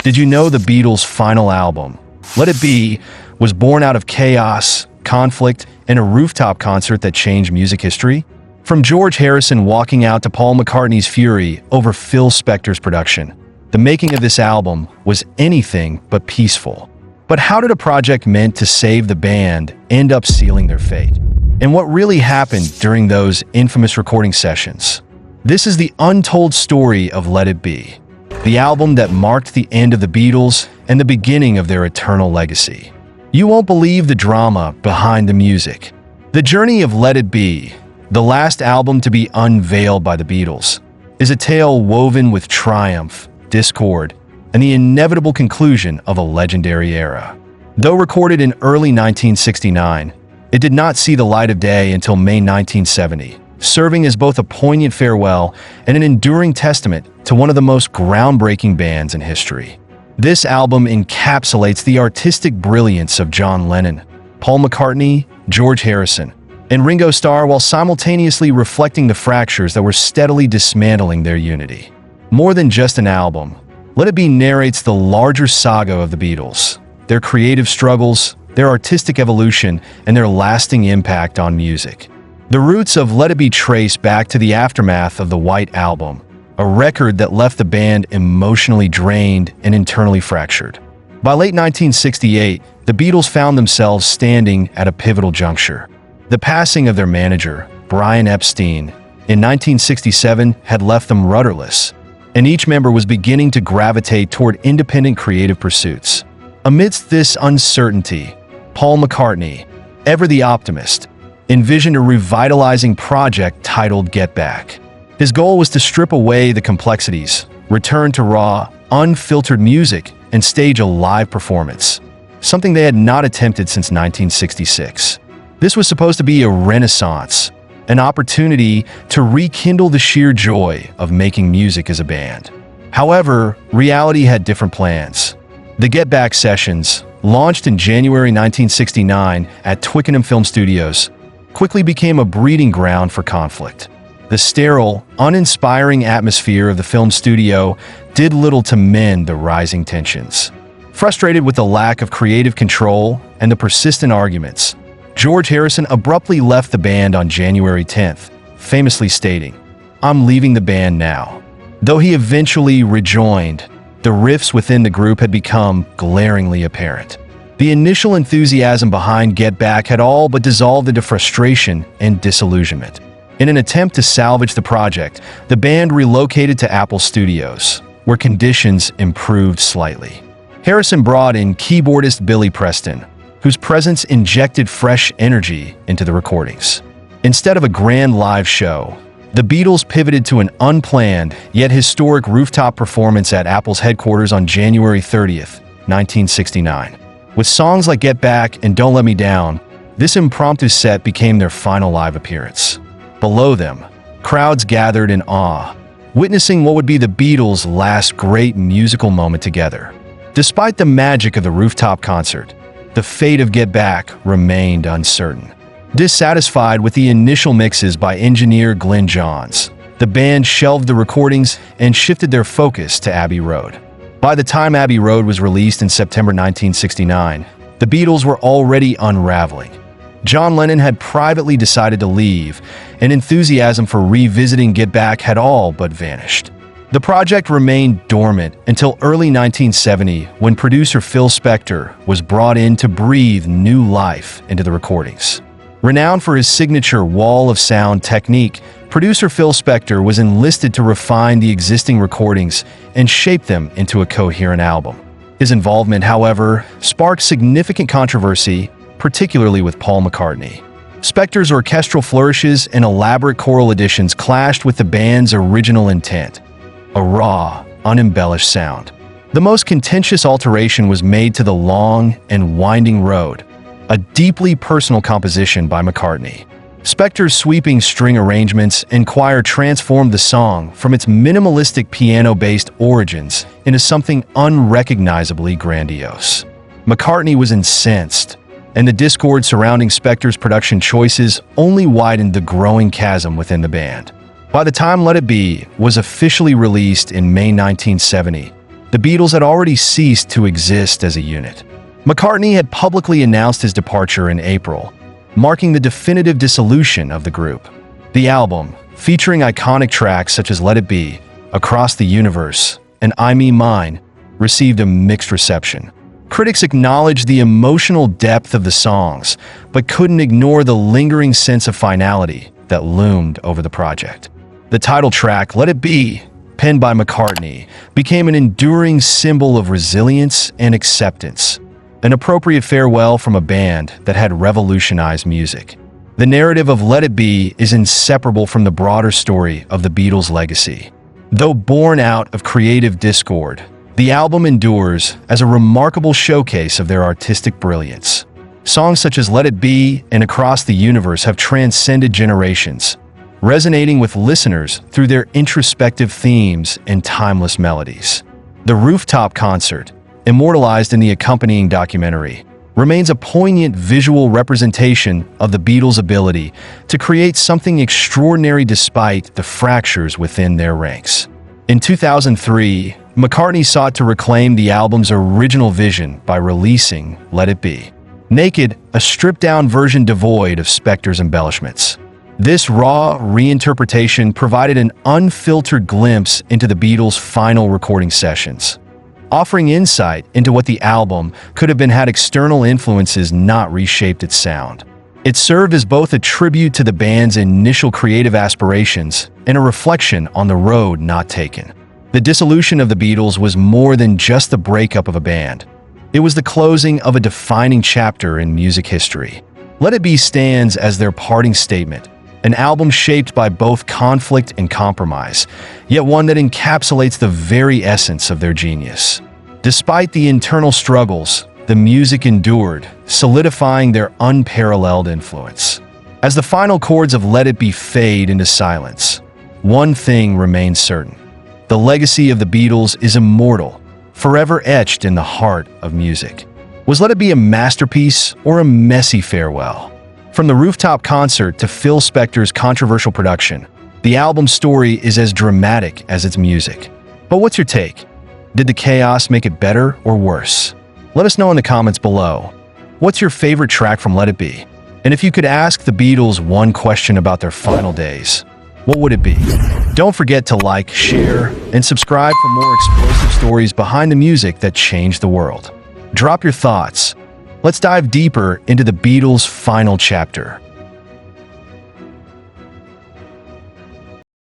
Did you know the Beatles' final album, Let It Be, was born out of chaos, conflict, and a rooftop concert that changed music history? From George Harrison walking out to Paul McCartney's fury over Phil Spector's production, the making of this album was anything but peaceful. But how did a project meant to save the band end up sealing their fate? And what really happened during those infamous recording sessions? This is the untold story of Let It Be, the album that marked the end of the Beatles and the beginning of their eternal legacy. You won't believe the drama behind the music. The journey of Let It Be, the last album to be unveiled by the Beatles, is a tale woven with triumph, discord, and the inevitable conclusion of a legendary era. Though recorded in early 1969, it did not see the light of day until May 1970, serving as both a poignant farewell and an enduring testament to one of the most groundbreaking bands in history. This album encapsulates the artistic brilliance of John Lennon, Paul McCartney, George Harrison, and Ringo Starr, while simultaneously reflecting the fractures that were steadily dismantling their unity. More than just an album, Let It Be narrates the larger saga of the Beatles, their creative struggles, their artistic evolution, and their lasting impact on music. The roots of Let It Be trace back to the aftermath of the White Album, a record that left the band emotionally drained and internally fractured. By late 1968, the Beatles found themselves standing at a pivotal juncture. The passing of their manager, Brian Epstein, in 1967 had left them rudderless, and each member was beginning to gravitate toward independent creative pursuits. Amidst this uncertainty, Paul McCartney, ever the optimist, envisioned a revitalizing project titled Get Back. His goal was to strip away the complexities, return to raw, unfiltered music, and stage a live performance, something they had not attempted since 1966. This was supposed to be a renaissance, an opportunity to rekindle the sheer joy of making music as a band. However, reality had different plans. The Get Back sessions, launched in January 1969 at Twickenham Film Studios, quickly became a breeding ground for conflict. The sterile, uninspiring atmosphere of the film studio did little to mend the rising tensions. Frustrated with the lack of creative control and the persistent arguments, George Harrison abruptly left the band on January 10th, famously stating, "I'm leaving the band now." Though he eventually rejoined, the rifts within the group had become glaringly apparent. The initial enthusiasm behind Get Back had all but dissolved into frustration and disillusionment. In an attempt to salvage the project, the band relocated to Apple Studios, where conditions improved slightly. Harrison brought in keyboardist Billy Preston, whose presence injected fresh energy into the recordings. Instead of a grand live show, the Beatles pivoted to an unplanned yet historic rooftop performance at Apple's headquarters on January 30th, 1969. With songs like Get Back and Don't Let Me Down, this impromptu set became their final live appearance. Below them, crowds gathered in awe, witnessing what would be the Beatles' last great musical moment together. Despite the magic of the rooftop concert, the fate of Get Back remained uncertain. Dissatisfied with the initial mixes by engineer Glenn Johns, the band shelved the recordings and shifted their focus to Abbey Road. By the time Abbey Road was released in September 1969, the Beatles were already unraveling. John Lennon had privately decided to leave, and enthusiasm for revisiting Get Back had all but vanished. The project remained dormant until early 1970, when producer Phil Spector was brought in to breathe new life into the recordings. Renowned for his signature wall of sound technique, producer Phil Spector was enlisted to refine the existing recordings and shape them into a coherent album. His involvement, however, sparked significant controversy, particularly with Paul McCartney. Spector's orchestral flourishes and elaborate choral additions clashed with the band's original intent, a raw, unembellished sound. The most contentious alteration was made to the Long and Winding Road, a deeply personal composition by McCartney. Spector's sweeping string arrangements and choir transformed the song from its minimalistic piano-based origins into something unrecognizably grandiose. McCartney was incensed, and the discord surrounding Spector's production choices only widened the growing chasm within the band. By the time Let It Be was officially released in May 1970, The Beatles had already ceased to exist as a unit. McCartney had publicly announced his departure in April, marking the definitive dissolution of the group. The album, featuring iconic tracks such as Let It Be, Across the Universe, and I Me Mine, received a mixed reception. Critics acknowledged the emotional depth of the songs, but couldn't ignore the lingering sense of finality that loomed over the project. The title track, Let It Be, penned by McCartney, became an enduring symbol of resilience and acceptance, an appropriate farewell from a band that had revolutionized music. The narrative of Let It Be is inseparable from the broader story of the Beatles' legacy. Though born out of creative discord, the album endures as a remarkable showcase of their artistic brilliance. Songs such as Let It Be and Across the Universe have transcended generations, resonating with listeners through their introspective themes and timeless melodies. The Rooftop concert, immortalized in the accompanying documentary, remains a poignant visual representation of the Beatles' ability to create something extraordinary despite the fractures within their ranks. In 2003, McCartney sought to reclaim the album's original vision by releasing Let It Be. Naked, a stripped-down version devoid of Spectre's embellishments. This raw reinterpretation provided an unfiltered glimpse into the Beatles' final recording sessions, offering insight into what the album could have been had external influences not reshaped its sound. It served as both a tribute to the band's initial creative aspirations and a reflection on the road not taken. The dissolution of the Beatles was more than just the breakup of a band. It was the closing of a defining chapter in music history. Let It Be stands as their parting statement, an album shaped by both conflict and compromise, yet one that encapsulates the very essence of their genius. Despite the internal struggles, the music endured, solidifying their unparalleled influence. As the final chords of Let It Be fade into silence, one thing remains certain. The legacy of the Beatles is immortal, forever etched in the heart of music. Was Let It Be a masterpiece or a messy farewell? From the Rooftop concert to Phil Spector's controversial production, the album's story is as dramatic as its music. But what's your take? Did the chaos make it better or worse? Let us know in the comments below. What's your favorite track from Let It Be? And if you could ask the Beatles one question about their final days, what would it be? Don't forget to like, share, and subscribe for more explosive stories behind the music that changed the world. Drop your thoughts. Let's dive deeper into the Beatles' final chapter.